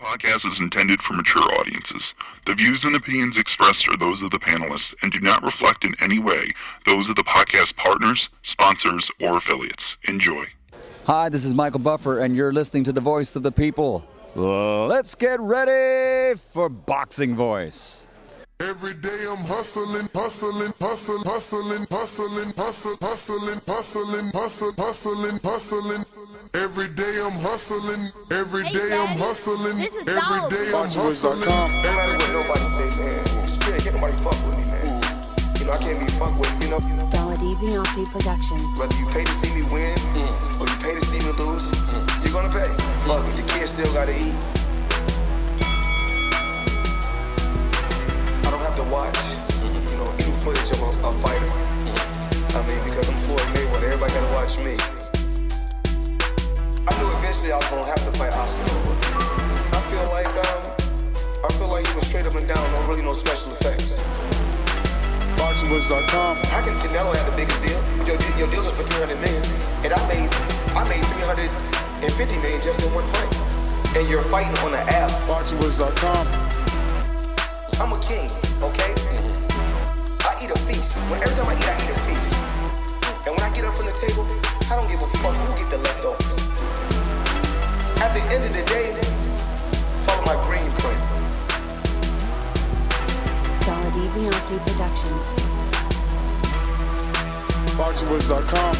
Podcast is intended for mature audiences. The views and opinions expressed are those of the panelists and do not reflect in any way those of the podcast partners, sponsors, or affiliates. Enjoy. Hi, this is Michael Buffer, and you're listening to the Voice of the People. Let's get ready for Boxing Voice. Every day I'm hustling, hustling, hustling, hustling, hustling, hustling, hustling, hustling, hustling, hustling. Every day I'm hustling, every day I'm hustling, every day I'm hustling. No matter what nobody say, man. Spirit, can't nobody fuck with me, man. You know, I can't be fucked with, you know. Dazn Beyonce Productions. Whether you pay to see me win, or you pay to see me lose, you're gonna pay. Fuck it, your kids still gotta eat. I don't have to watch, you know, any footage of a fighter. I mean, because I'm Floyd Mayweather, everybody gotta watch me. I knew eventually I was gonna have to fight Oscar. I feel like he was straight up and down, no really no special effects. BoxingVoice.com. How can Canelo have the biggest deal? Your deal is for $300 million, and I made $350 million just in one fight. And you're fighting on an app. BoxingVoice.com. I'm a king, okay? I eat a feast. Every time I eat a feast. And when I get up from the table, I don't give a fuck who get the leftovers. At the end of the day, follow my green print. Dazn Beyonce Productions. BoxingVoice.com.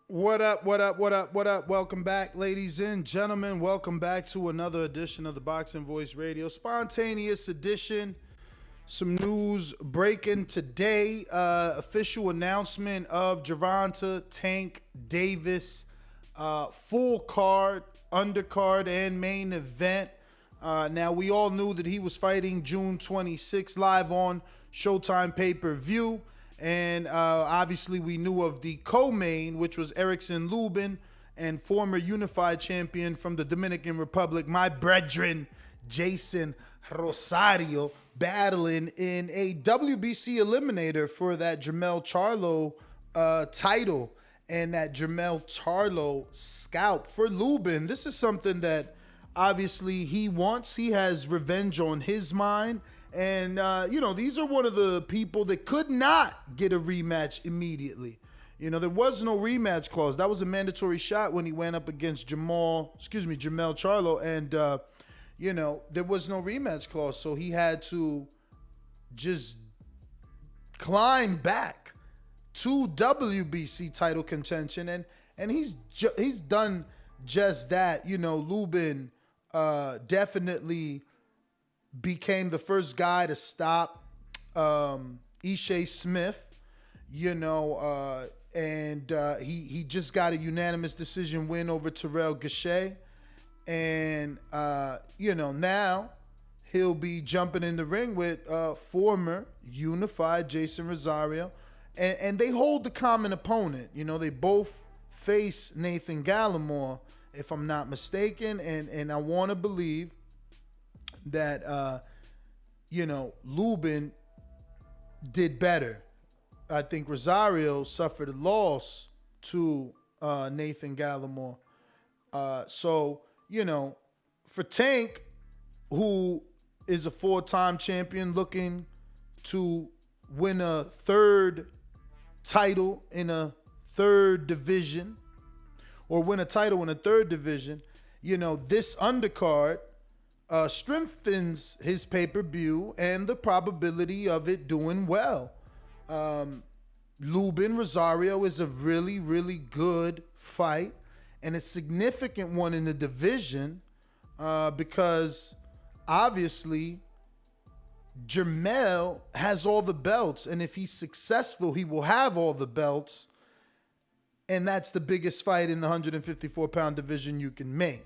What up, what up, what up, what up? Welcome back, ladies and gentlemen. Welcome back to another edition of the Boxing Voice Radio. Spontaneous edition. Some news breaking today. Official announcement of Gervonta, Tank Davis. Full card, undercard, and main event. Now, we all knew that he was fighting June 26th live on Showtime pay-per-view. And obviously, we knew of the co-main, which was Erickson Lubin and former unified champion from the Dominican Republic, my brethren, Jason Rosario, battling in a WBC eliminator for that Jermell Charlo title and that Jermell Charlo scalp for Lubin. This is something that obviously he wants. He has revenge on his mind. And, these are one of the people that could not get a rematch immediately. There was no rematch clause. That was a mandatory shot when he went up against Jermell Charlo. And, there was no rematch clause. So he had to just climb back to WBC title contention. And he's done just that. Lubin definitely became the first guy to stop Ishe Smith, and he just got a unanimous decision win over Terrell Gausha. And, now he'll be jumping in the ring with former unified Jason Rosario. And they hold the common opponent. They both face Nathan Gallimore, if I'm not mistaken. And I want to believe that, Lubin did better. I think Rosario suffered a loss to Nathan Gallimore. So, for Tank, who is a four-time champion looking to win a third title in a third division, or win a title in a third division, this undercard strengthens his pay-per-view and the probability of it doing well. Lubin Rosario is a really, really good fight and a significant one in the division because obviously Jermell has all the belts, and if he's successful, he will have all the belts, and that's the biggest fight in the 154-pound division you can make.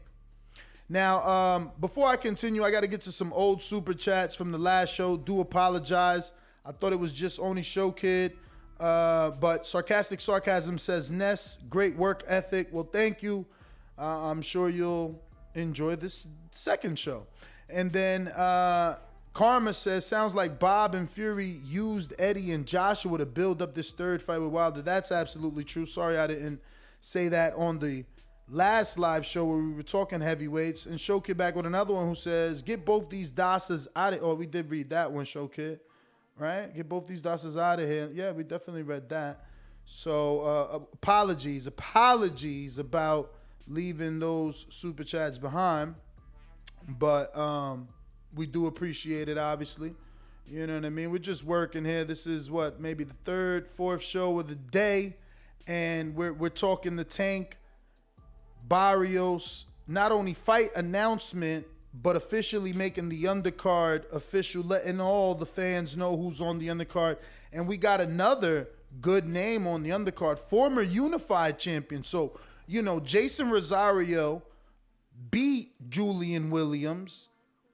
Now, before I continue, I got to get to some old super chats from the last show. Do apologize. I thought it was just Only Show Kid. But Sarcastic Sarcasm says, Ness, great work ethic. Well, thank you. I'm sure you'll enjoy this second show. And then Karma says, sounds like Bob and Fury used Eddie and Joshua to build up this third fight with Wilder. That's absolutely true. Sorry I didn't say that on the last live show where we were talking heavyweights. And Showkid back with another one who says, get both these Dasas out of here. Oh, we did read that one, Showkid. Right? Get both these Dasas out of here. Yeah, we definitely read that. So apologies about leaving those super chats behind. But we do appreciate it, obviously. You know what I mean? We're just working here. This is what, maybe the third, fourth show of the day. And we're talking the Tank Barrios, not only fight announcement, but officially making the undercard official, letting all the fans know who's on the undercard. And we got another good name on the undercard, former unified champion. So, you know, Jason Rosario beat Julian Williams,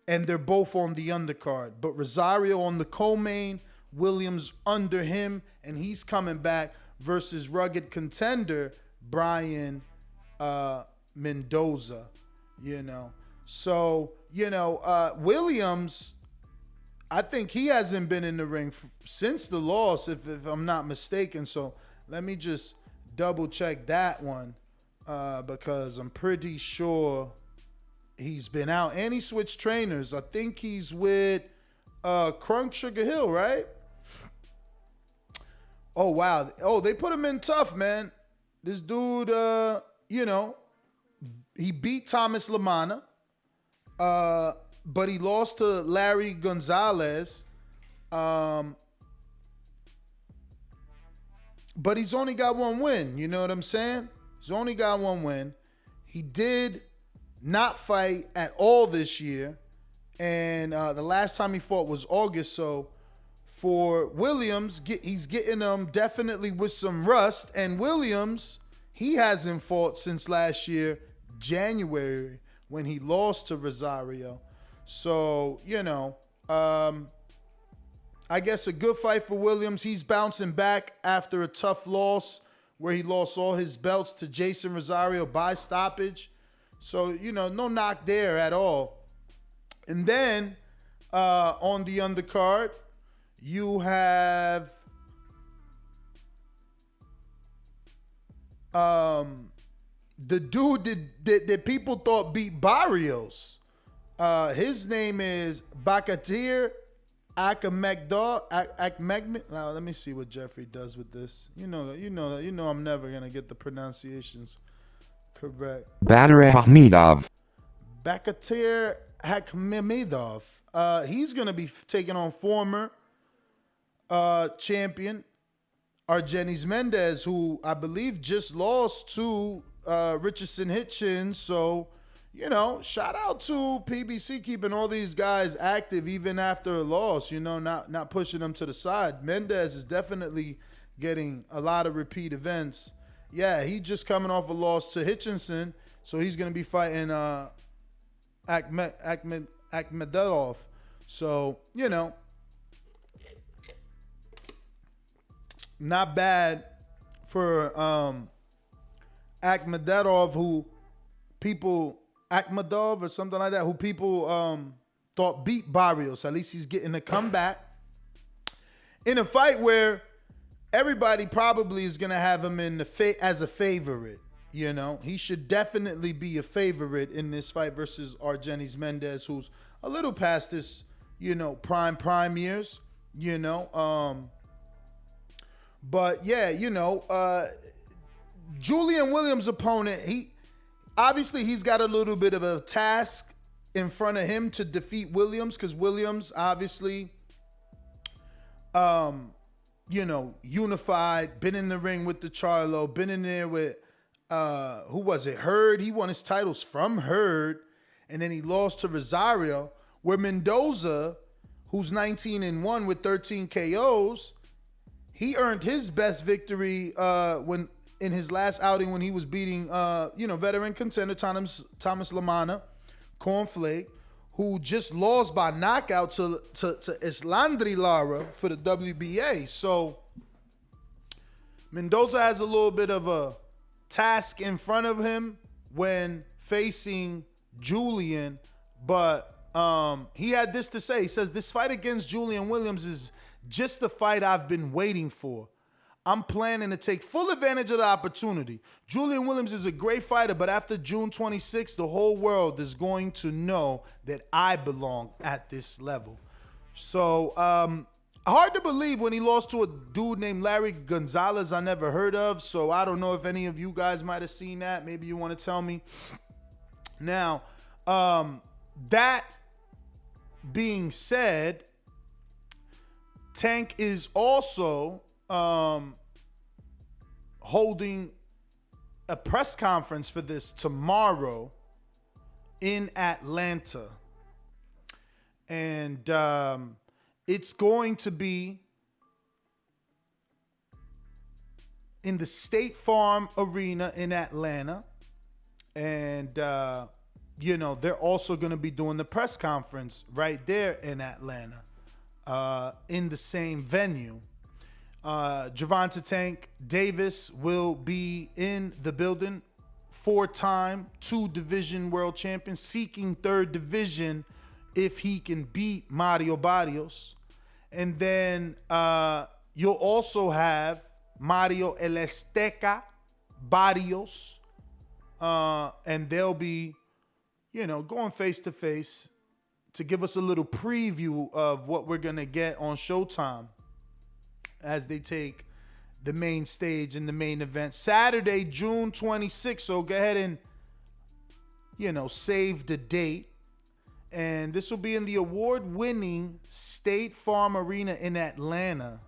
and they're both on the undercard. But Rosario on the co-main, Williams under him, and he's coming back versus rugged contender Brian Mendoza, you know. So, you know, Williams, I think he hasn't been in the ring since the loss, if I'm not mistaken. So let me just double check that one because I'm pretty sure he's been out. And he switched trainers. I think he's with Crunk Sugar Hill, right? Oh, wow. Oh, they put him in tough, man. This dude, you know, he beat Thomas Lamana, but he lost to Larry Gonzalez. But he's only got one win. You know what I'm saying? He's only got one win. He did not fight at all this year. And the last time he fought was August. So for Williams, he's getting them definitely with some rust. And Williams, he hasn't fought since last year, January, when he lost to Rosario. So, you know, I guess a good fight for Williams. He's bouncing back after a tough loss where he lost all his belts to Jason Rosario by stoppage. So, you know, no knock there at all. And then on the undercard, you have the dude that people thought beat Barrios. His name is Bakatir Akhmedov. Now let me see what Jeffrey does with this. You know I'm never gonna get the pronunciations correct. Badr Ahmedov. Bakatir Akhmedov. He's gonna be taking on former champion Argenis Mendez, who I believe just lost to Richardson Hitchens. So, you know, shout out to PBC keeping all these guys active even after a loss, you know, not pushing them to the side. Mendez is definitely getting a lot of repeat events. Yeah, he just coming off a loss to Hitchinson, so he's going to be fighting Akhmedov. So, you know, not bad for Akhmedov, who people... Akhmedov or something like that, who people thought beat Barrios. At least he's getting a comeback in a fight where everybody probably is going to have him in the as a favorite. You know, he should definitely be a favorite in this fight versus Argenis Mendez, who's a little past this, you know, prime years, you know. But yeah, you know, Julian Williams' opponent, obviously, he's got a little bit of a task in front of him to defeat Williams, because Williams, obviously, you know, unified, been in the ring with the Charlo, been in there with, who was it, Hurd? He won his titles from Hurd, and then he lost to Rosario, where Mendoza, who's 19-1 with 13 KOs, he earned his best victory in his last outing when he was beating, you know, veteran contender Thomas Lamana, Cornflake, who just lost by knockout to Islandri Lara for the WBA. So Mendoza has a little bit of a task in front of him when facing Julian, but he had this to say. He says, this fight against Julian Williams is just the fight I've been waiting for. I'm planning to take full advantage of the opportunity. Julian Williams is a great fighter, but after June 26th, the whole world is going to know that I belong at this level. So, hard to believe when he lost to a dude named Larry Gonzalez I never heard of. So I don't know if any of you guys might have seen that. Maybe you want to tell me. Now, that being said, Tank is also holding a press conference for this tomorrow in Atlanta. And it's going to be in the State Farm Arena in Atlanta. And, they're also going to be doing the press conference right there in Atlanta, in the same venue. Gervonta Tank Davis will be in the building, 4-time 2-division world champion, seeking 3rd division if he can beat Mario Barrios. And then you'll also have Mario El Azteca Barrios, and they'll be, going face to face to give us a little preview of what we're going to get on Showtime as they take the main stage in the main event. Saturday, June 26th. So go ahead and, save the date. And this will be in the award-winning State Farm Arena in Atlanta.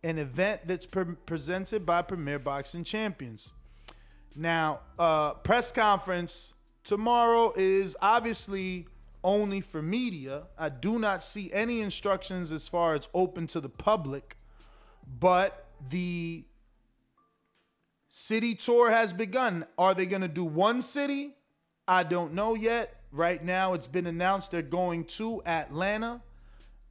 An event that's presented by Premier Boxing Champions. Now, press conference tomorrow is obviously only for media. I do not see any instructions as far as open to the public, but the city tour has begun. Are they going to do one city? I don't know yet. Right now, it's been announced they're going to Atlanta.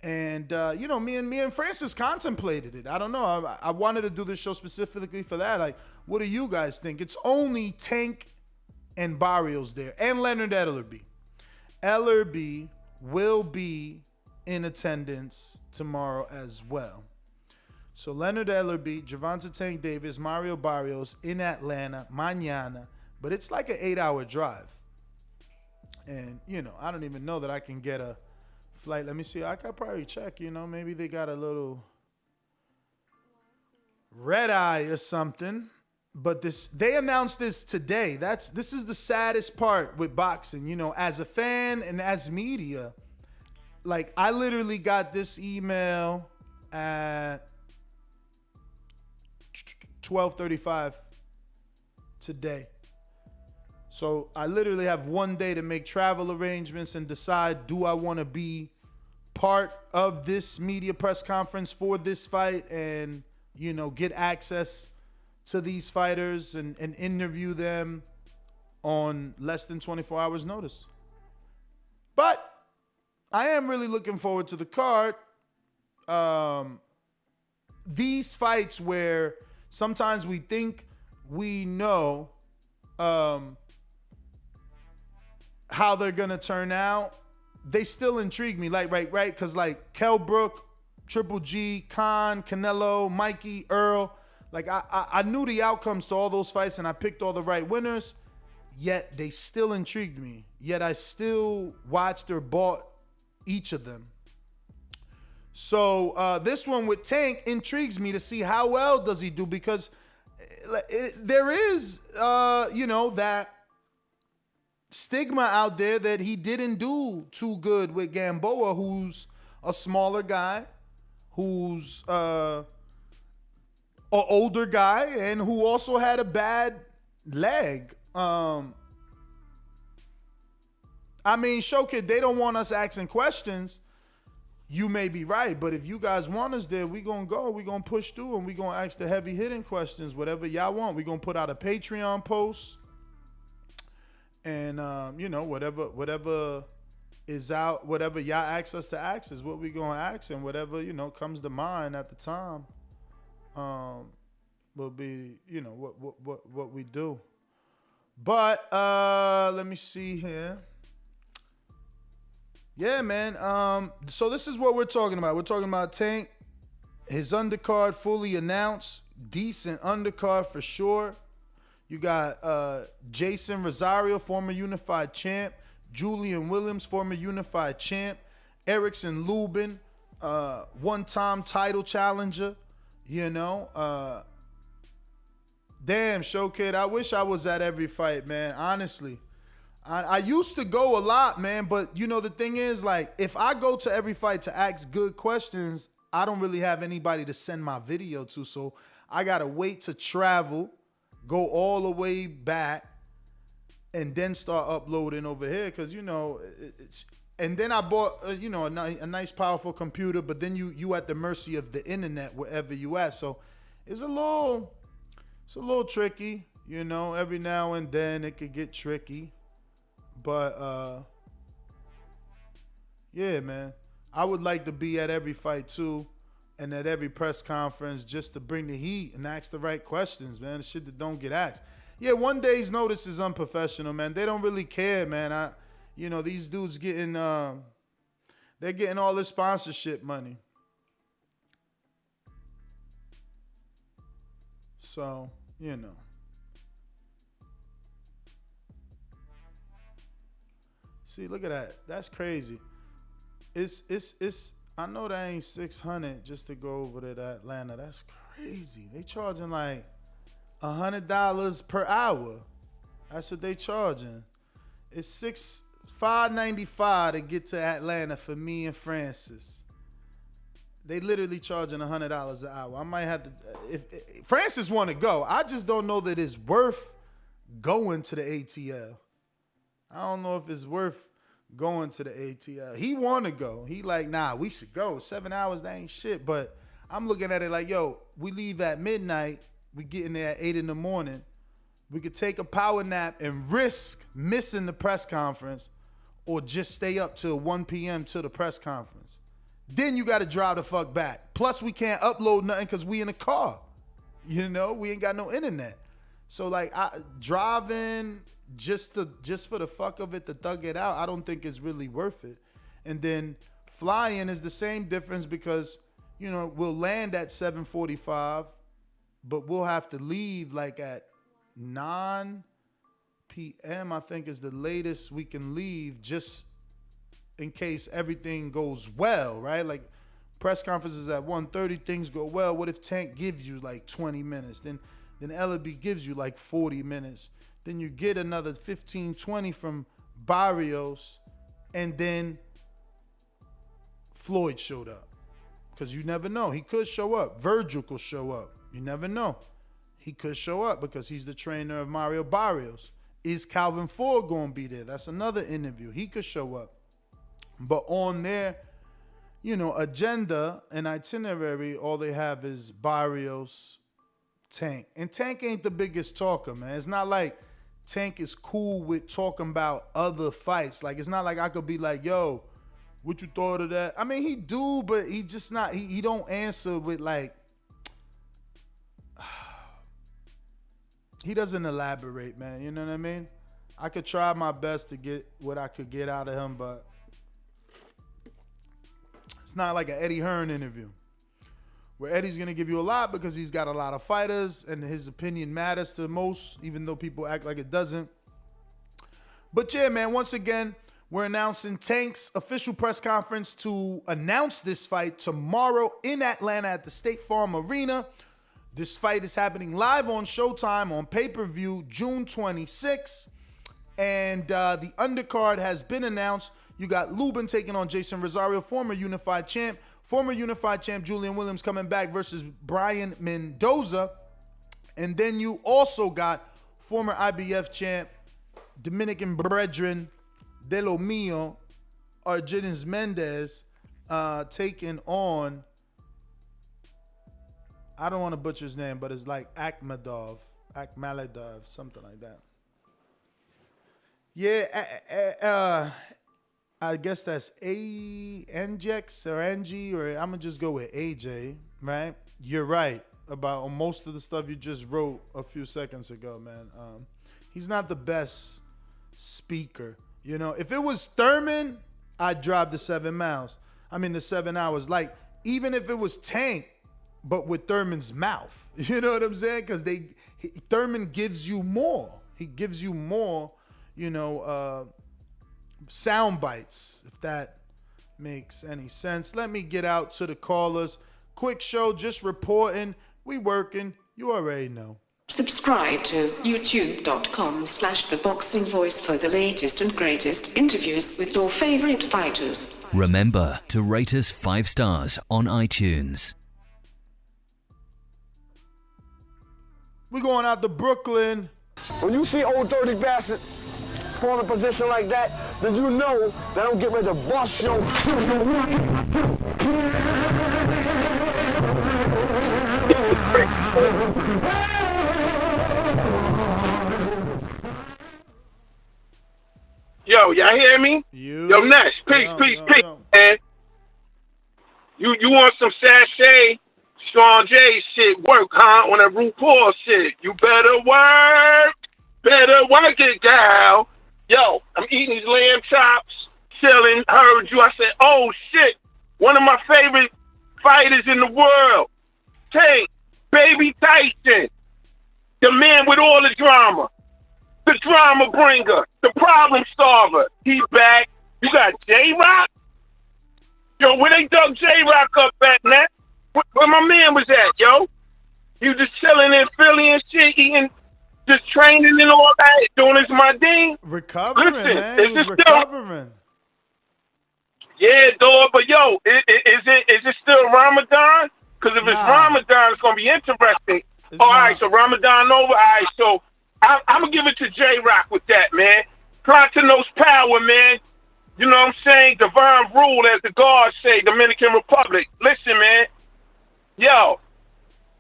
And, me and Francis contemplated it. I don't know. I wanted to do this show specifically for that. Like, what do you guys think? It's only Tank and Barrios there, and Leonard Ellerbe. Ellerbe will be in attendance tomorrow as well. So Leonard Ellerbe, Gervonta Tank Davis, Mario Barrios in Atlanta, mañana. But it's like an 8-hour drive. And, I don't even know that I can get a flight. Let me see. I could probably check, maybe they got a little red eye or something. But they announced this today. This is the saddest part with boxing, as a fan and as media. Like, I literally got this email at 12:35 today. So I literally have one day to make travel arrangements and decide, do I want to be part of this media press conference for this fight and, get access to these fighters and interview them on less than 24 hours notice. But I am really looking forward to the card. These fights where sometimes we think we know how they're going to turn out, they still intrigue me. Like, right? Because, like, Kell Brook, Triple G, Khan, Canelo, Mikey, Earl, like, I knew the outcomes to all those fights, and I picked all the right winners, yet they still intrigued me. Yet I still watched or bought each of them. So this one with Tank intrigues me to see how well does he do, because there is, that stigma out there that he didn't do too good with Gamboa, who's a smaller guy, who's an older guy, and who also had a bad leg. Showkid, they don't want us asking questions. You may be right, but if you guys want us there, we gonna go. We gonna push through, and we gonna ask the heavy hitting questions, whatever y'all want. We gonna put out a Patreon post. And, whatever is out, whatever y'all ask us to ask is what we going to ask. And whatever, comes to mind at the time will be, what we do. But let me see here. 12:35 Yeah, man. So this is what we're talking about. We're talking about Tank. His undercard fully announced. Decent undercard for sure. You got Jason Rosario, former Unified champ. Julian Williams, former Unified champ. Erickson Lubin, one-time title challenger. You know, damn, Show Kid, I wish I was at every fight, man. Honestly, I used to go a lot, man. But you know, the thing is, like, if I go to every fight to ask good questions, I don't really have anybody to send my video to. So I gotta wait to travel, go all the way back, and then start uploading over here. Because, you know, it's... And then I bought, you know, a nice, powerful computer. But then you at the mercy of the internet wherever you at. So it's a little tricky, you know. Every now and then it could get tricky. But yeah, man, I would like to be at every fight too, and at every press conference, just to bring the heat and ask the right questions, man. The shit that don't get asked. Yeah, one day's notice is unprofessional, man. They don't really care, man. You know, these dudes getting, they're getting all this sponsorship money. So, you know. See, look at that. That's crazy. It's I know that ain't 600 just to go over to Atlanta. That's crazy. They charging like $100 per hour. That's what they charging. It's $595 to get to Atlanta for me and Francis. They literally charging $100 an hour. I might have to, if Francis want to go, I just don't know that it's worth going to the ATL. I don't know if it's worth going to the ATL. He want to go. He like, nah, we should go. 7 hours, that ain't shit. But I'm looking at it like, yo, we leave at midnight. We get in there at 8 in the morning. We could take a power nap and risk missing the press conference, or just stay up till 1 p.m. to the press conference. Then you got to drive the fuck back. Plus, we can't upload nothing because we in a car. You know, we ain't got no internet. So, like, driving just for the fuck of it to thug it out, I don't think it's really worth it. And then flying is the same difference because, you know, we'll land at 7:45, but we'll have to leave like at 9 p.m. I think is the latest we can leave, just in case everything goes well, right? Like, press conferences at 1:30, things go well. What if Tank gives you like 20 minutes? Then Ellaby gives you like 40 minutes. Then you get another 15, 20 from Barrios, and then Floyd showed up. Because you never know. He could show up. Virgil could show up. You never know. He could show up because he's the trainer of Mario Barrios. Is Calvin Ford going to be there? That's another interview. He could show up. But on their, you know, agenda and itinerary, all they have is Barrios, Tank. And Tank ain't the biggest talker, man. It's not like Tank is cool with talking about other fights. Like, it's not like I could be like, yo, what you thought of that? I mean, he do, but he just not, he don't answer with like, he doesn't elaborate, man. You know what I mean? I could try my best to get what I could get out of him, but it's not like an Eddie Hearn interview where Eddie's going to give you a lot because he's got a lot of fighters and his opinion matters to most, even though people act like it doesn't. But yeah, man, once again, we're announcing Tank's official press conference to announce this fight tomorrow in Atlanta at the State Farm Arena. This fight is happening live on Showtime on pay-per-view June 26th. And the undercard has been announced. You got Lubin taking on Jason Rosario, former Unified champ. Former Unified champ Julian Williams coming back versus Brian Mendoza. And then you also got former IBF champ Dominican brethren De Lo Mio, Argenis Mendez, taking on, I don't want to butcher his name, but it's like Akhmadov, something like that. Yeah, I guess that's Anjex or Angie, or I'm going to just go with AJ, right? You're right about most of the stuff you just wrote a few seconds ago, man. He's not the best speaker. You know, if it was Thurman, I'd drive the 7 miles. The 7 hours. Like, even if it was Tank, but with Thurman's mouth. You know what I'm saying? Because Thurman gives you more. He gives you more, sound bites, if that makes any sense. Let me get out to the callers. Quick show, just reporting. We working. You already know. Subscribe to youtube.com/theboxingvoice for the latest and greatest interviews with your favorite fighters. Remember to rate us 5 stars on iTunes. We going out to Brooklyn. When you see old dirty bastard form a position like that, then you know that I'm getting ready to bust your. Yo, y'all hear me? Yo, Nash, peace, man. You want some sachet, Strong J shit, work, huh? On that RuPaul shit. You better work it, gal. Yo, I'm eating these lamb chops, chilling, heard you. I said, oh shit, one of my favorite fighters in the world. Tank, Baby Tyson, the man with all the drama. The drama bringer, the problem solver. He back. You got J-Rock? Yo, where they dug J-Rock up at, man? Where my man was at, yo? He was just chilling in Philly and shit, eating, just training and all that, doing his Madine. Recovering, man. He was recovering. Yeah, dog, but yo, is it still Ramadan? Because if it's Ramadan, it's going to be interesting. All right, so Ramadan over. All right, so I'm going to give it to J-Rock with that, man. Prontonos power, man. You know what I'm saying? Divine rule, as the guards say, Dominican Republic. Listen, man. Yo,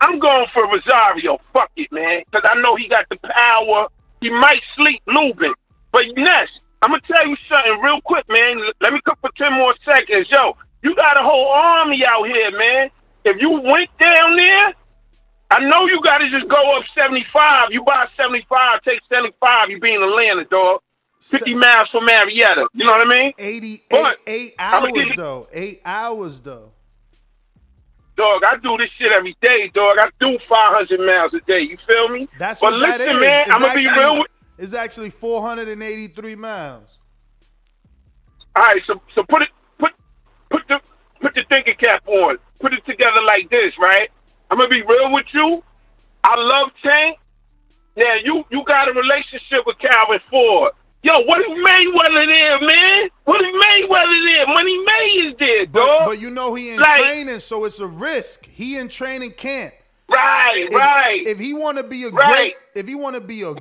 I'm going for Rosario. Fuck it, man. Because I know he got the power. He might sleep Lubin. But Ness, I'm going to tell you something real quick, man. Let me cook for 10 more seconds. Yo, you got a whole army out here, man. If you went down there, I know you got to just go up 75. You buy 75, take 75, you be in Atlanta, dog. 50 miles from Marietta. You know what I mean? 8 hours, though. 8 hours, though. Dog, I do this shit every day, dog. I do 500 miles a day. You feel me? That's but what listen, that is. Man, I'm going to be real with It's actually 483 miles. All right, so put the thinking cap on. Put it together like this, right? I'm going to be real with you. I love Tank. Now, you got a relationship with Calvin Ford. Yo, what if Mayweather there, man? What if Mayweather there? Money May is there, dog. But you know he in training, so it's a risk. He in training camp. Right. If he want to be a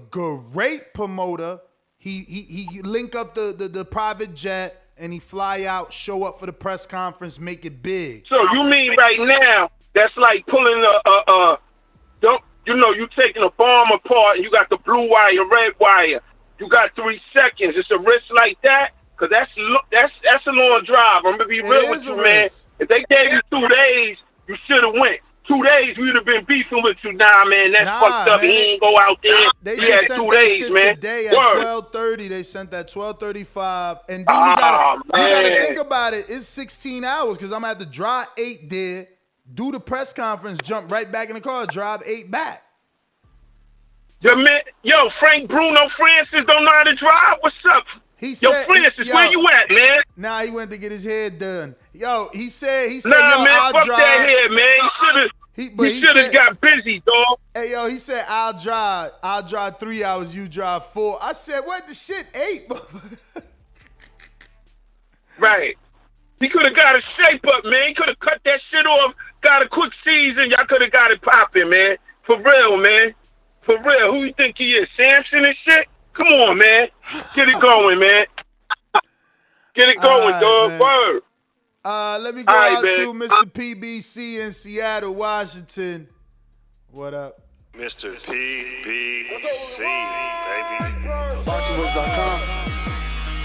great promoter, he link up the private jet and he fly out, show up for the press conference, make it big. So you mean right now that's like pulling you taking a bomb apart and you got the blue wire, red wire. You got 3 seconds. It's a risk like that, because that's a long drive. I'm gonna be real with you, man. If they gave you 2 days, you should have went. 2 days, we'd have been beefing with you. Nah, man, that's fucked up. Man, he ain't go out there. They just sent 2 days, shit man. Today at 12:30. They sent that 12:35, and then you gotta think about it. It's 16 hours because I'm gonna have to drive 8 there, do the press conference, jump right back in the car, drive 8 back. Yo, Frank Bruno Francis don't know how to drive. What's up? Francis, where you at, man? Nah, he went to get his hair done. Yo, he said, nah, yo, man, I'll fuck drive. That hair, man. He should have got busy, dog. Hey, yo, he said, I'll drive 3 hours, you drive 4. I said, what the shit, 8? Right. He could have got a shape up, man. He could have cut that shit off, got a quick season. Y'all could have got it popping, man. For real, man. For real. Who you think he is, Samson and shit? Come on, man. Get it going, man. Get it going, right, dog. Man. Word. Let me go out to Mr. PBC in Seattle, Washington. What up? Mr. PBC, baby. BoxingVoice.com.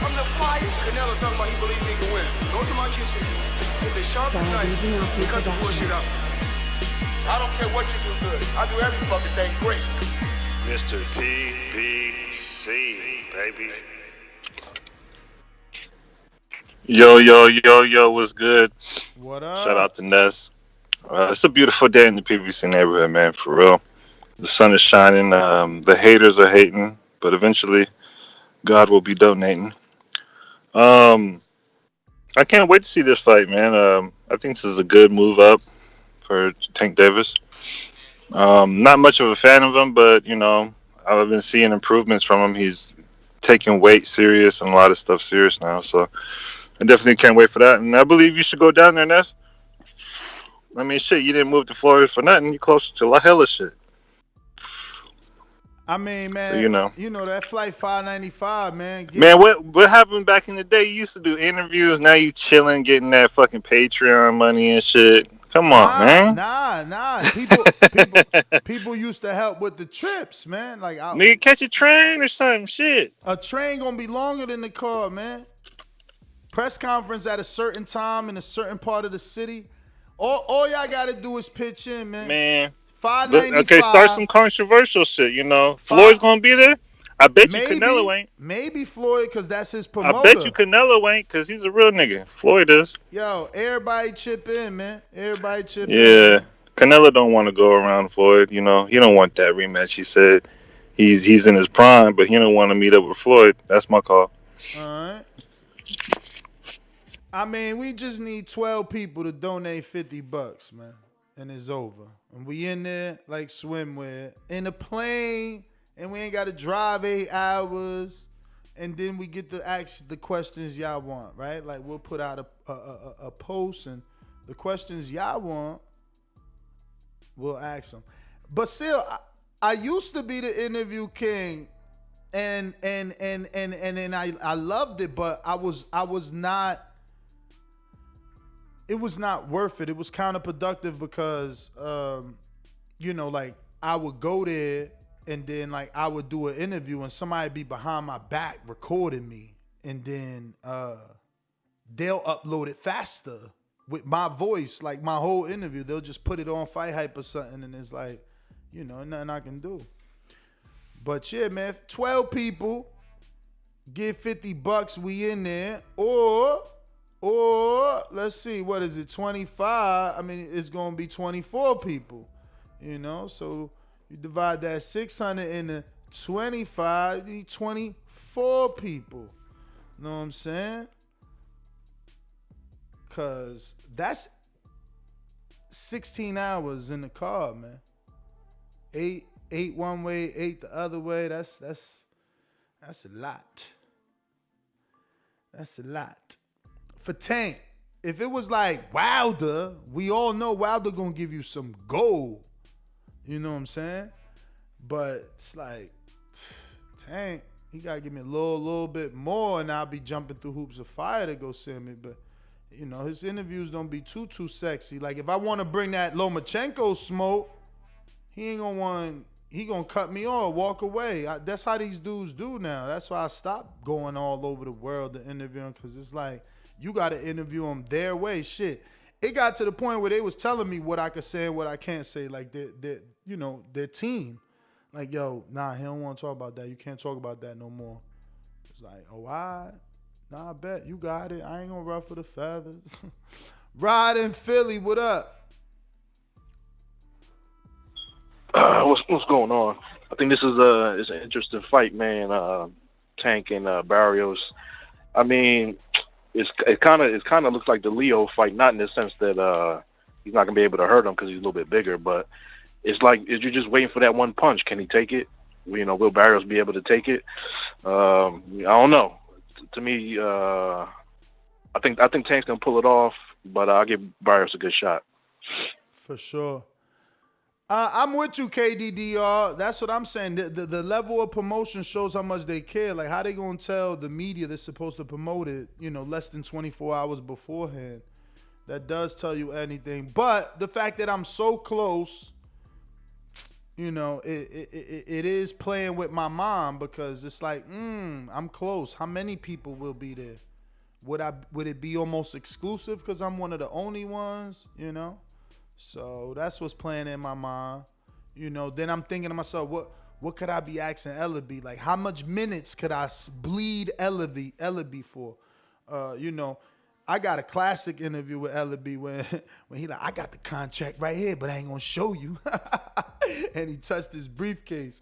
I'm the flyest. Canelo talking about he believe he can win. Go to my kitchen. Get the sharpest knife and cut the bullshit up. I don't care what you do good. I do every fucking thing great. Mr. PBC, baby. Yo, what's good? What Shout up? out to Ness. It's a beautiful day in the PBC neighborhood, man, for real. The sun is shining. The haters are hating, but eventually God will be donating. Um, I can't wait to see this fight, man. I think this is a good move up for Tank Davis. Not much of a fan of him, but, I've been seeing improvements from him. He's taking weight serious and a lot of stuff serious now, so I definitely can't wait for that. And I believe you should go down there, Ness. I mean, shit, you didn't move to Florida for nothing. You closer to La Hella shit. I mean, So man, that flight 595, man. Man, what happened back in the day? You used to do interviews. Now you chilling, getting that fucking Patreon money and shit. Come on, man. Nah. People used to help with the trips, man. Like, nigga, catch a train or something. Shit. A train gonna be longer than the car, man. Press conference at a certain time in a certain part of the city. All y'all gotta do is pitch in, man. Man. 595. Okay, start some controversial shit, Floyd's gonna be there? I bet you Canelo ain't. Maybe Floyd, because that's his promoter. I bet you Canelo ain't, because he's a real nigga. Floyd is. Yo, everybody chip in, man. Everybody chip in. Yeah. Canelo don't want to go around Floyd, He don't want that rematch. He said he's in his prime, but he don't want to meet up with Floyd. That's my call. All right. I mean, we just need 12 people to donate $50, man. And it's over. And we in there like swimwear. In a plane, and we ain't got to drive 8 hours. And then we get to ask the questions y'all want, right? Like, we'll put out a post, and the questions y'all want, we'll ask them. But still, I used to be the interview king, and I loved it, but I was not. It was not worth it. It was counterproductive because, like, I would go there and then, like, I would do an interview and somebody be behind my back recording me, and then they'll upload it faster with my voice, like my whole interview. They'll just put it on Fight Hype or something, and it's like, nothing I can do. But yeah, man, 12 people, get $50, we in there, or let's see, what is it, 25? I mean, it's gonna be 24 people, so you divide that 600 into 25, you need 24 people. Know what I'm saying? Cause that's 16 hours in the car, man. Eight one way, 8 the other way. That's a lot. That's a lot. For Tank, if it was like Wilder, we all know Wilder gonna give you some gold. You know what I'm saying? But it's like, Tank, he gotta give me a little bit more, and I'll be jumping through hoops of fire to go see me. But his interviews don't be too sexy. Like, if I want to bring that Lomachenko smoke, he gonna cut me off, walk away. That's how these dudes do now. That's why I stopped going all over the world to interview them, because it's like, you got to interview them their way. Shit. It got to the point where they was telling me what I could say and what I can't say. Like, their team. Like, yo, nah, he don't want to talk about that. You can't talk about that no more. It's like, oh, all right. Nah, I bet. You got it. I ain't going to ruffle the feathers. Rod in Philly, what up? What's going on? I think this is an interesting fight, man. Tank and Barrios. I mean, it kind of looks like the Leo fight, not in the sense that he's not gonna be able to hurt him because he's a little bit bigger, but it's like, is you just waiting for that one punch? Can he take it? Will Barrios be able to take it? I don't know. To me, I think Tank's gonna pull it off, but I'll give Barrios a good shot. For sure. I'm with you, KDDR. That's what I'm saying. The level of promotion shows how much they care. Like, how they gonna tell the media they're supposed to promote it, less than 24 hours beforehand? That does tell you anything. But the fact that I'm so close, it is playing with my mind, because it's like, I'm close. How many people will be there? Would it be almost exclusive because I'm one of the only ones, So that's what's playing in my mind. Then I'm thinking to myself, what could I be asking Ellaby? Like, how much minutes could I bleed Ellaby for? I got a classic interview with Ellaby when he like, I got the contract right here, but I ain't gonna show you. And he touched his briefcase.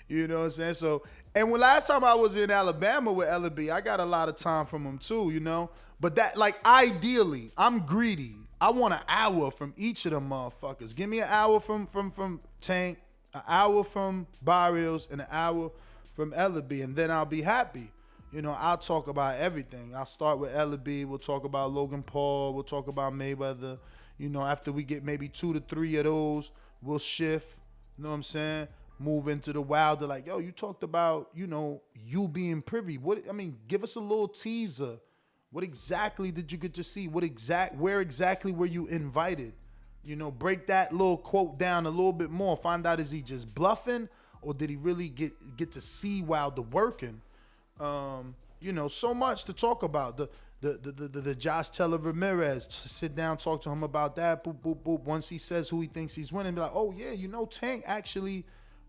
You know what I'm saying? So, and when last time I was in Alabama with Ellaby, I got a lot of time from him too, you know? But that, like, ideally, I'm greedy. I want an hour from each of them motherfuckers. Give me an hour from Tank, an hour from Barrios, and an hour from Ellaby, and then I'll be happy. You know, I'll talk about everything. I'll start with Ellaby. We'll talk about Logan Paul. We'll talk about Mayweather. You know, after we get maybe 2 to 3 of those, we'll shift. You know what I'm saying? Move into the wilder. Like, yo, you talked about, you know, you being privy. Give us a little teaser. What exactly did you get to see? Where exactly were you invited? You know, break that little quote down a little bit more. Find out, is he just bluffing, or did he really get to see Wilder working? You know, so much to talk about. The Josh Taylor Ramirez, to sit down, talk to him about that. Boop, boop, boop. Once he says who he thinks he's winning, be like, oh yeah, you know, Tank actually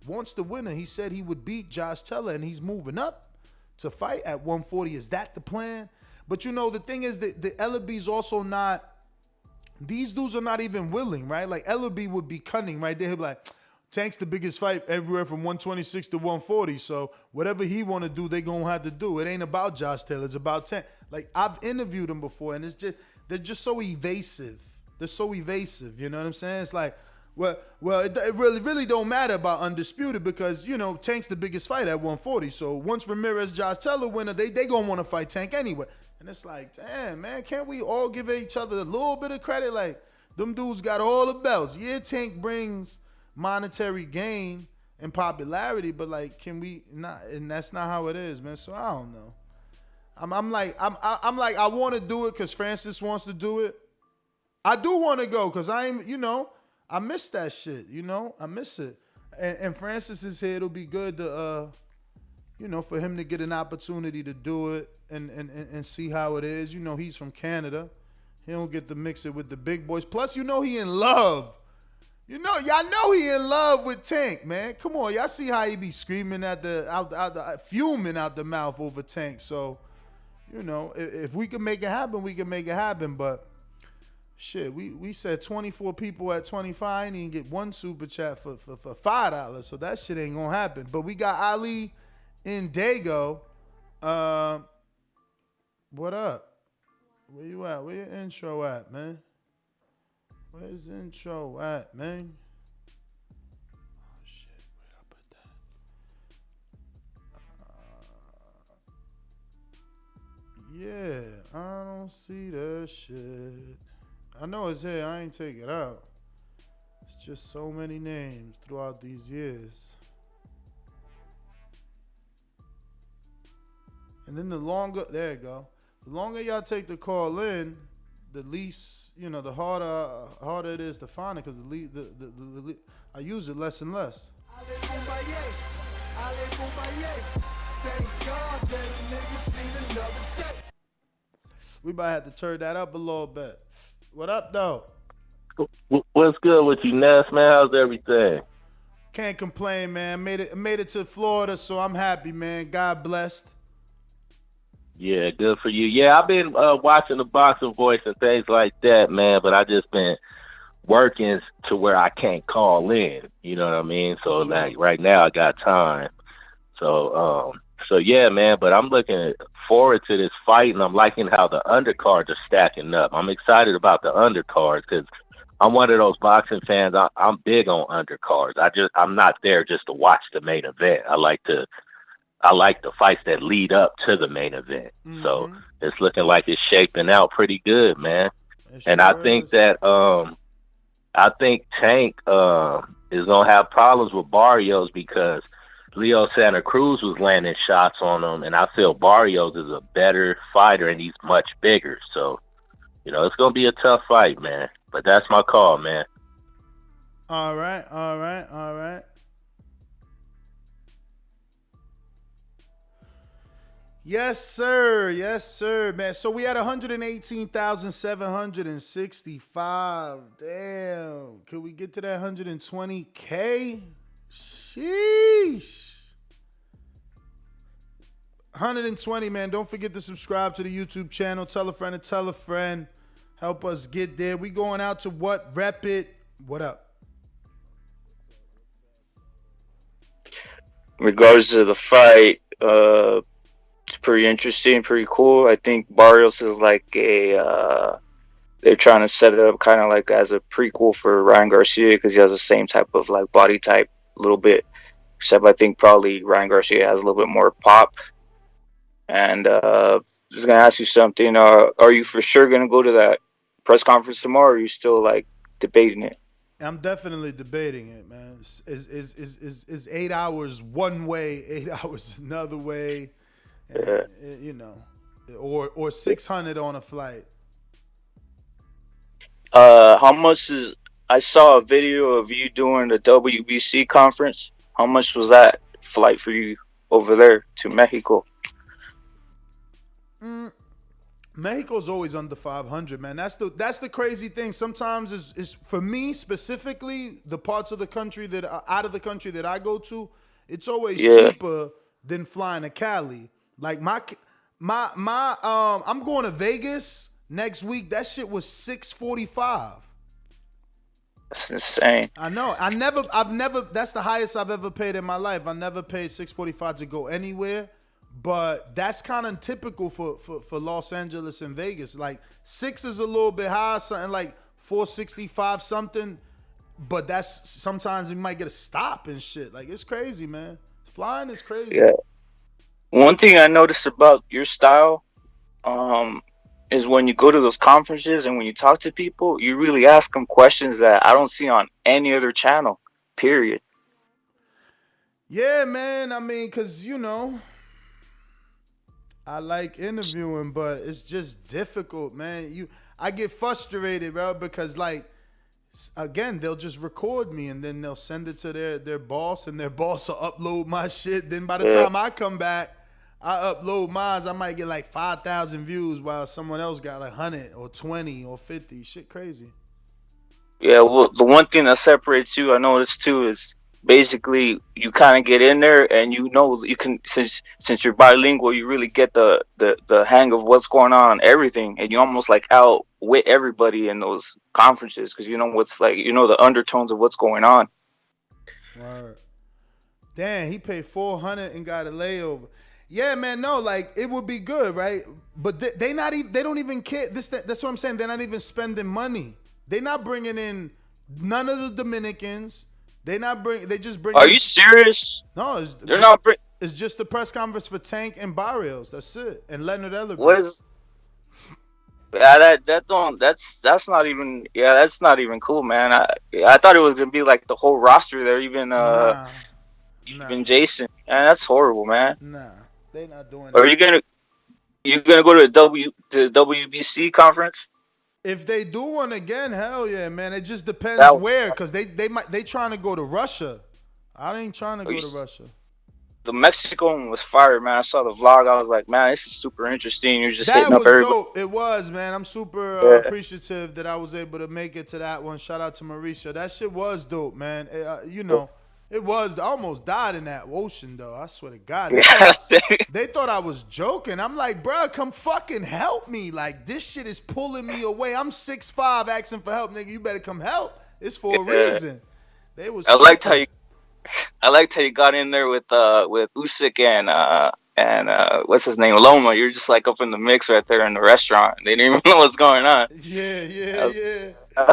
wants the winner. He said he would beat Josh Taylor, and he's moving up to fight at 140. Is that the plan? But you know, the thing is that the Ellaby's also not. These dudes are not even willing, right? Like Ellaby would be cunning right there. He'd be like, Tank's the biggest fight everywhere from 126 to 140. So whatever he want to do, they going to have to do. It ain't about Josh Taylor. It's about Tank. Like, I've interviewed him before, and they're just so evasive. They're so evasive. You know what I'm saying? It's like, well, it really don't matter about Undisputed because, you know, Tank's the biggest fight at 140. So once Ramirez, Josh Taylor winner, they going to want to fight Tank anyway. And it's like, damn, man, can't we all give each other a little bit of credit? Like, them dudes got all the belts. Yeah, Tank brings monetary gain and popularity, but like, can we not? And that's not how it is, man. So I don't know. I'm like, I want to do it because Francis wants to do it. I do want to go because you know, I miss that shit. You know, I miss it. And Francis is here. It'll be good to, you know, for him to get an opportunity to do it and see how it is. You know, he's from Canada. He don't get to mix it with the big boys. Plus, you know, he in love. You know, y'all know he in love with Tank, man. Come on, y'all see how he be screaming fuming out the mouth over Tank. So, you know, if we can make it happen, we can make it happen. But shit, we said 24 people at 25 and he get one super chat for $5. So that shit ain't gonna happen. But we got Ali in Dago. What up? Where you at? Where your intro at, man? Where's the intro at, man? Oh, shit. Where'd I put that? Yeah, I don't see that shit. I know it's here. I ain't take it out. It's just so many names throughout these years. And then there you go. The longer y'all take the call in, the least, you know, the harder it is to find it because I use it less and less. We might have to turn that up a little bit. What up, though? What's good with you, Ness, man? How's everything? Can't complain, man. Made it to Florida, so I'm happy, man. God blessed. Yeah, good for you. Yeah, I've been watching the Boxing Voice and things like that, man, but I just been working to where I can't call in. You know what I mean? So, like, right now I got time. So yeah, man, but I'm looking forward to this fight, and I'm liking how the undercards are stacking up. I'm excited about the undercards because I'm one of those boxing fans. I'm big on undercards. I'm not there just to watch the main event. I like the fights that lead up to the main event. Mm-hmm. So it's looking like it's shaping out pretty good, man. And I think that I think Tank is gonna have problems with Barrios because Leo Santa Cruz was landing shots on him, and I feel Barrios is a better fighter and he's much bigger. So, you know, it's gonna be a tough fight, man. But that's my call, man. All right. Yes, sir, man. So we had 118,765. Damn. Could we get to that 120K? Sheesh. 120, man. Don't forget to subscribe to the YouTube channel. Tell a friend to tell a friend. Help us get there. We going out to what? Rep it. What up? In regards to the fight, it's pretty interesting, pretty cool. I think Barrios is like they're trying to set it up kind of like as a prequel for Ryan Garcia because he has the same type of like body type a little bit, except I think probably Ryan Garcia has a little bit more pop. And just gonna ask you something. Are you for sure gonna go to that press conference tomorrow? Or are you still like debating it? I'm definitely debating it, man. Is 8 hours one way, 8 hours another way, and, you know, or 600 on a flight. How much is? I saw a video of you doing the WBC conference. How much was that flight for you over there to Mexico? Mexico's always under 500, man. That's the crazy thing. Sometimes is for me specifically, the parts of the country that out of the country that I go to, it's always cheaper than flying to Cali. Like my I'm going to Vegas next week. That shit was $645. That's insane. I know. I've never. That's the highest I've ever paid in my life. I never paid $645 to go anywhere. But that's kind of typical for Los Angeles and Vegas. Like 6 is a little bit high, something like 465 something. But that's sometimes you might get a stop and shit. Like it's crazy, man. Flying is crazy. Yeah. One thing I noticed about your style, is when you go to those conferences and when you talk to people, you really ask them questions that I don't see on any other channel. Period. Yeah, man. I mean, cause you know. I like interviewing, but it's just difficult, man. I get frustrated, bro, because like, again, they'll just record me and then they'll send it to their boss, and their boss will upload my shit. Then by the time I come back, I upload mine. I might get like 5,000 views while someone else got like 100 or 20 or 50. Shit, crazy. Yeah, well, the one thing that separates you, I noticed too, is basically you kind of get in there and you can since you're bilingual, you really get the hang of what's going on, everything, and you almost like outwit everybody in those conferences because you know what's like, you know, the undertones of what's going on. Word. Damn, he paid $400 and got a layover. Yeah, man, no, like it would be good, right? But they don't even care. That's what I'm saying. They're not even spending money. They're not bringing in none of the Dominicans. They just bring. Are you serious? No, they're not. It's just the press conference for Tank and Barrios. That's it, and Leonard Ellerby. What is? Yeah, that's not even. Yeah, that's not even cool, man. I thought it was gonna be like the whole roster there, even Jason. And that's horrible, man. Nah, they not doing. Are you gonna go to the WBC conference? If they do one again, hell yeah, man. It just depends where, because they trying to go to Russia. I ain't trying to go to Russia. The Mexico one was fire, man. I saw the vlog. I was like, man, this is super interesting. You're just hitting up everybody. That was dope. It was, man. I'm super appreciative that I was able to make it to that one. Shout out to Mauricio. That shit was dope, man. You know, it was. I almost died in that ocean, though. I swear to God. They thought I was joking. I'm like, bro, come fucking help me. Like, this shit is pulling me away. I'm 6'5", asking for help, nigga. You better come help. It's for a reason. They was. I liked how you got in there with Usyk and what's his name, Loma. You're just like up in the mix right there in the restaurant. They didn't even know what's going on. Yeah. Yeah,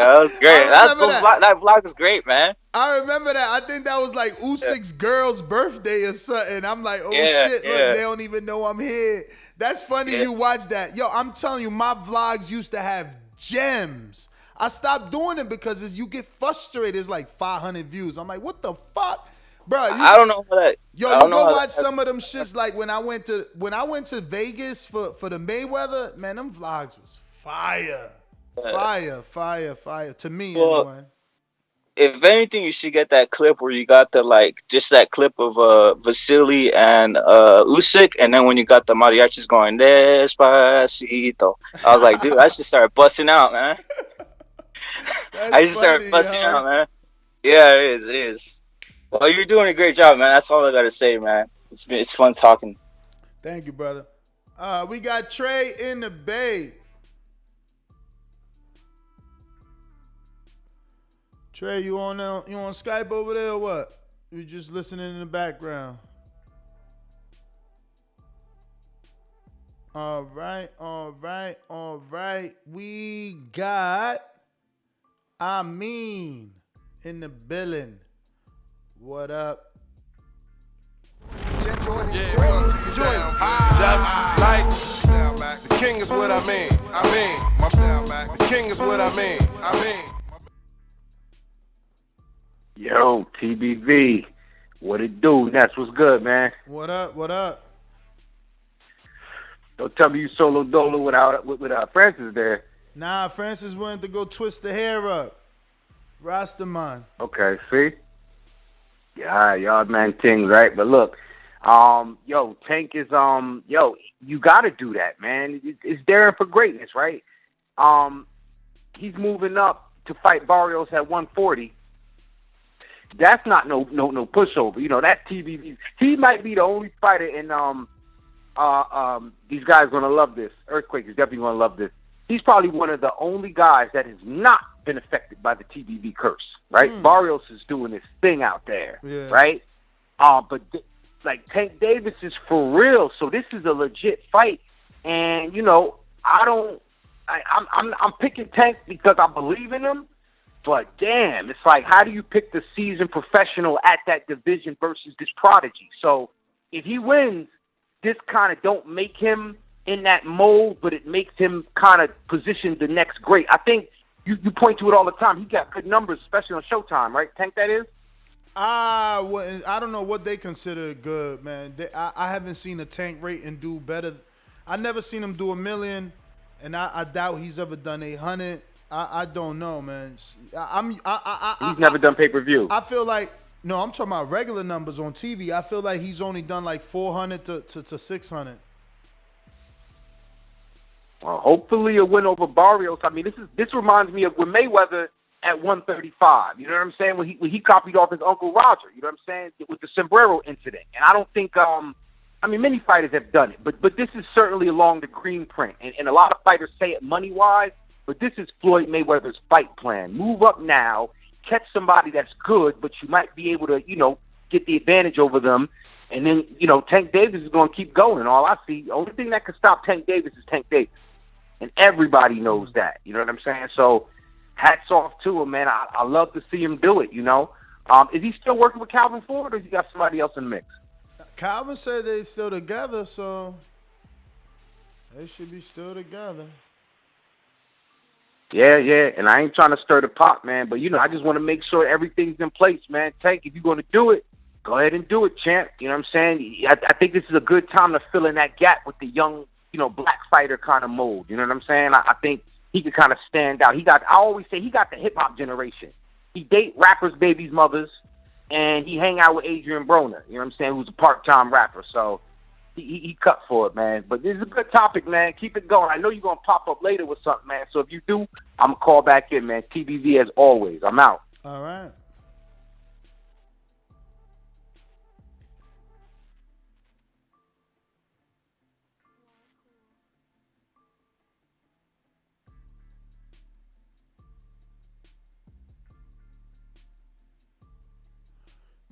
that was great. That vlog is great, man. I remember that. I think that was like Usyk's girl's birthday or something. I'm like, shit, look, they don't even know I'm here. That's funny you watch that. Yo, I'm telling you, my vlogs used to have gems. I stopped doing it because you get frustrated. It's like 500 views. I'm like, what the fuck? Bro, I don't know how that. Yo, you go watch some of them shits. Like when I went to Vegas for the Mayweather, man, them vlogs was fire. Fire. To me, anyway. If anything, you should get that clip where you got that clip of Vasily and Usyk, and then when you got the mariachis going Despacito, I was like, dude, I should start busting out, man. I just started busting out, man. Yeah, it is. Well, you're doing a great job, man. That's all I gotta say, man. It's fun talking. Thank you, brother. We got Trey in the Bay. Trey, you on Skype over there or what? You just listening in the background? All right. We got Amin in the building. What up? Just like the king is what I mean. The king is what I mean. Yo, TBV, what it do? Ness, what's good, man? What up? Don't tell me you solo dolo without Francis there. Nah, Francis went to go twist the hair up. Rastaman. Okay, see? Yeah, y'all man things, right? But look, Tank is you gotta do that, man. It's daring for greatness, right? He's moving up to fight Barrios at 140. That's not no pushover. You know, that's TBV. He might be the only fighter in these guys gonna love this. Earthquake is definitely gonna love this. He's probably one of the only guys that has not been affected by the TBV curse, right? Barrios is doing his thing out there, right? But like Tank Davis is for real, so this is a legit fight. And you know, I'm picking Tank because I believe in him. But damn, it's like, how do you pick the seasoned professional at that division versus this prodigy? So if he wins, this kind of don't make him in that mold, but it makes him kind of position the next great. I think you point to it all the time. He got good numbers, especially on Showtime, right? Tank, that is? I don't know what they consider good, man. I haven't seen a Tank rating do better. I never seen him do 1 million, and I doubt he's ever done 800. I don't know, man. He's never done pay-per-view. I feel like, no, I'm talking about regular numbers on TV. I feel like he's only done like 400 to 600. Well, hopefully a win over Barrios. I mean, this reminds me of when Mayweather at 135. You know what I'm saying? When he copied off his Uncle Roger. You know what I'm saying? With the sombrero incident. And I don't think many fighters have done it, but this is certainly along the green print. And a lot of fighters say it money-wise, but this is Floyd Mayweather's fight plan. Move up now, catch somebody that's good, but you might be able to, get the advantage over them. And then, Tank Davis is going to keep going. All I see, the only thing that can stop Tank Davis is Tank Davis. And everybody knows that. You know what I'm saying? So hats off to him, man. I love to see him do it, Is he still working with Calvin Ford, or has he got somebody else in the mix? Calvin said they're still together, so they should be still together. Yeah, and I ain't trying to stir the pot, man, but, I just want to make sure everything's in place, man. Tank, if you're going to do it, go ahead and do it, champ. You know what I'm saying? I think this is a good time to fill in that gap with the young, black fighter kind of mold. You know what I'm saying? I think he could kind of stand out. I always say he got the hip-hop generation. He date rappers' babies' mothers, and he hang out with Adrian Broner, you know what I'm saying, who's a part-time rapper. So he cut for it, man. But this is a good topic, man. Keep it going. I know you're going to pop up later with something, man. So if you do, I'm going to call back in, man. TBV as always. I'm out. All right.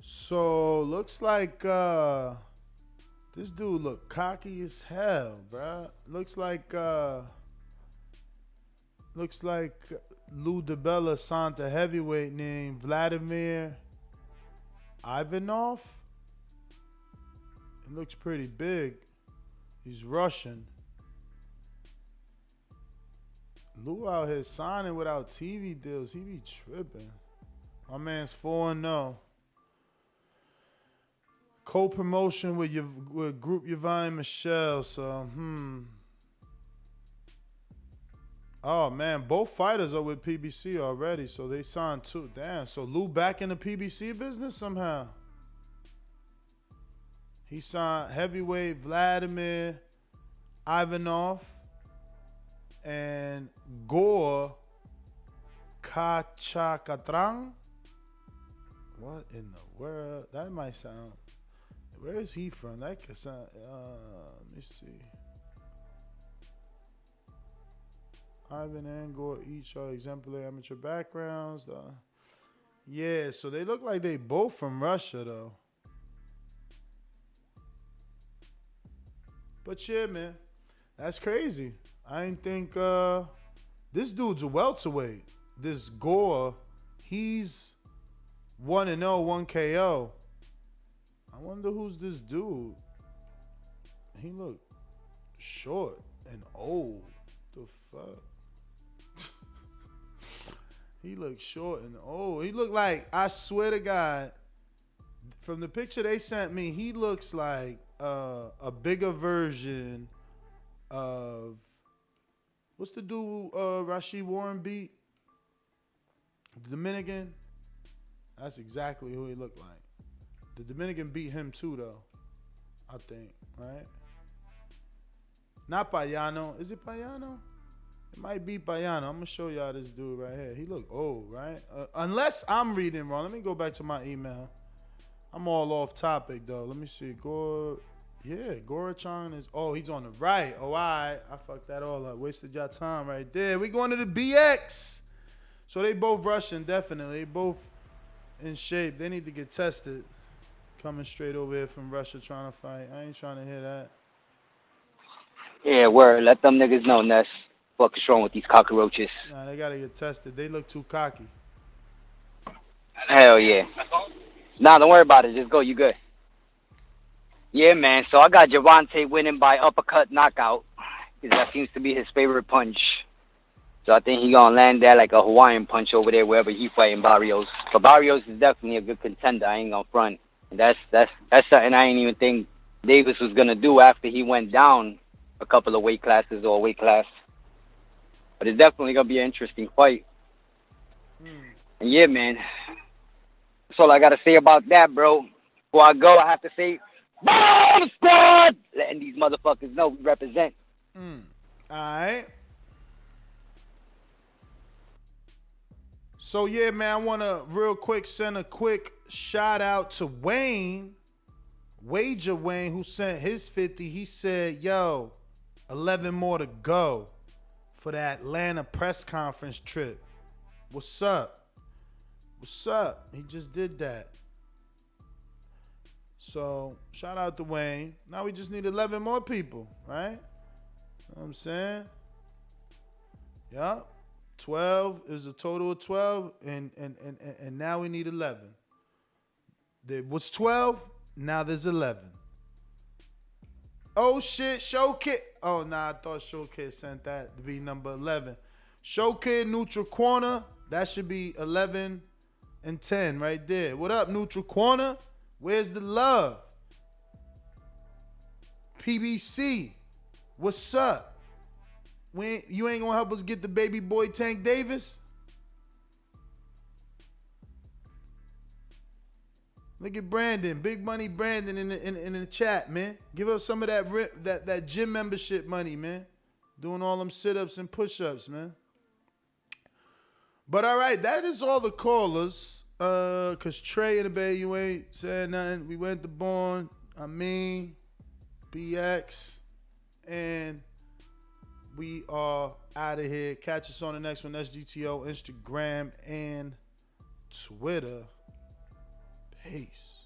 So looks like this dude look cocky as hell, bruh. Looks like Lou DiBella signed a heavyweight named Vladimir Ivanov. It looks pretty big. He's Russian. Lou out here signing without TV deals. He be tripping. My man's 4-0. Co-promotion with Group Yvonne Michelle. So, Oh, man. Both fighters are with PBC already, so they signed 2. Damn. So, Lou back in the PBC business somehow. He signed heavyweight Vladimir Ivanov and Gore Kachakatrang. What in the world? That might sound... Where is he from? That could sound. Let me see. Ivan and Gore each are exemplary amateur backgrounds. Yeah, so they look like they both from Russia, though. But yeah, man, that's crazy. I didn't think this dude's a welterweight. This Gore, he's 1-0, 1 KO. I wonder who's this dude. He look short and old. The fuck? He look short and old. He look like, I swear to God, from the picture they sent me, he looks like a bigger version of, what's the dude Rashid Warren beat? The Dominican? That's exactly who he looked like. The Dominican beat him too, though, I think, right? Not Payano. Is it Payano? It might be Payano. I'm going to show y'all this dude right here. He look old, right? Unless I'm reading wrong. Let me go back to my email. I'm all off topic, though. Let me see. Gorachan is... Oh, he's on the right. Oh, all right. I fucked that all up. Wasted your time right there. We going to the BX. So they both Russian, definitely. They both in shape. They need to get tested. Coming straight over here from Russia trying to fight. I ain't trying to hear that. Yeah, word. Let them niggas know, Ness. Fuck is wrong with these cockroaches? Nah, they got to get tested. They look too cocky. Hell yeah. Nah, don't worry about it. Just go. You good. Yeah, man. So I got Gervonta winning by uppercut knockout. Because that seems to be his favorite punch. So I think he gonna land that like a Hawaiian punch over there wherever he fighting Barrios. But Barrios is definitely a good contender. I ain't gonna front. And that's something I ain't even think Davis was gonna do after he went down a couple of weight classes or a weight class. But it's definitely gonna be an interesting fight. And yeah, man. That's all I gotta say about that, bro. Before I go, I have to say, Bomb Squad! Letting these motherfuckers know we represent. Alright. So yeah, man, I wanna real quick send a quick shout out to Wayne. Wager Wayne, who sent his 50. He said, yo, 11 more to go for the Atlanta press conference trip. What's up? What's up? He just did that. So, shout out to Wayne. Now we just need 11 more people, right? You know what I'm saying? Yup. 12 is a total of 12, and now we need 11. There was 12, now there's 11. Oh shit, Showkid. Oh nah, I thought Showkid sent that to be number 11. Showkid Neutral Corner, that should be 11 and 10 right there. What up, Neutral Corner? Where's the love? PBC, what's up? You ain't gonna help us get the baby boy Tank Davis? Look at Brandon, Big Money Brandon in the chat, man. Give us some of that gym membership money, man. Doing all them sit-ups and push-ups, man. But all right, that is all the callers. Cause Trey in the Bay, you ain't said nothing. We went to Born, BX, and we are out of here. Catch us on the next one. SGTO, Instagram, and Twitter. Peace.